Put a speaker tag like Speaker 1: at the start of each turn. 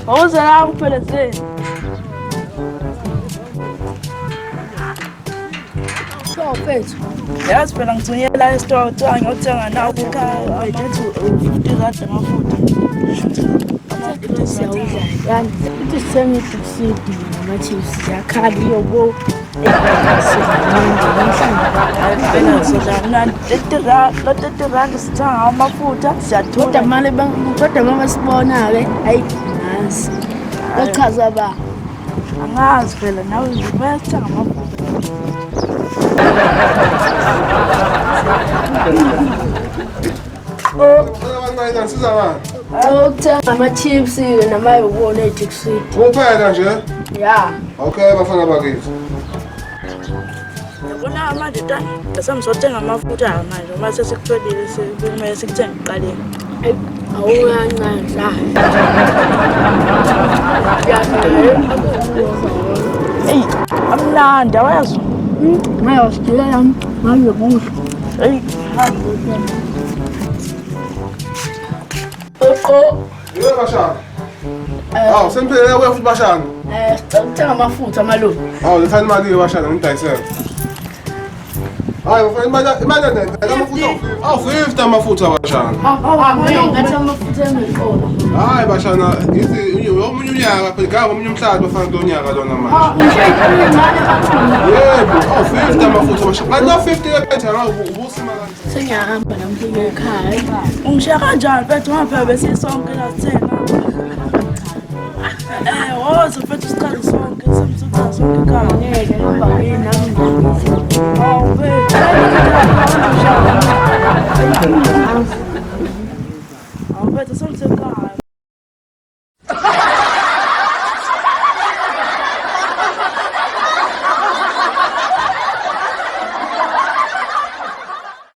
Speaker 1: Wawuzela ngiphelezeni.
Speaker 2: Mfethu.
Speaker 1: Yazi phela ngithunyela esitolo kuthiwa ngiyothenga nawo ekhaya abethi u-50 amafutha.
Speaker 2: Siyawudla yani uthi sithenge idisidi nama-chips ziyakhali yobo
Speaker 1: Phela sidla mnandi 30 rand sithenga amafutha siyathola.
Speaker 2: kodwa mali kodwa mama sibona-ke hayi nazi bachaza ba
Speaker 1: Angazi phela nawe bayasithenga amafutha.
Speaker 2: ukuthenga ama-chips namayobona edisidi
Speaker 3: Kuphela nje.
Speaker 2: ya
Speaker 3: Okay bafana bakithi.
Speaker 1: Yabona manje tani ngisazothenga amafutha manje uma sesikutholile sekumele sikuthenge kuqaleni.
Speaker 2: awuyancandla
Speaker 1: Eyi amnandi awayazi.
Speaker 2: mayosikilela ngayokudla
Speaker 1: Eyi
Speaker 2: oqo
Speaker 3: Yebo bashana. Hawu semphelele kuya futhi bashana.
Speaker 2: sicela ukuthenga amafutha amalungu
Speaker 3: Hawu lethani imali ke bashana ngidayisela. Hayi bafana imali ndayiphethe amafutha. Awu 50 amafutha bashana.
Speaker 2: ngathi amafutha engikhona
Speaker 3: Hayi bashana ithi omunye unyaka phela ngaba omunye umhlaba bafana lonyaka lona manje. Yebo, awu 50 amafutha bashana. Kanti no 50 ephethe ngawo ubusima kanjani?
Speaker 2: sengiyahamba namhlanje ekhaya
Speaker 1: ungishiya kanjani mfethu ngaphela besisonke lasithenga. Woza mfethu isikhathi sonke samsutha sonke ekhaya.
Speaker 2: ngeke ngiba nami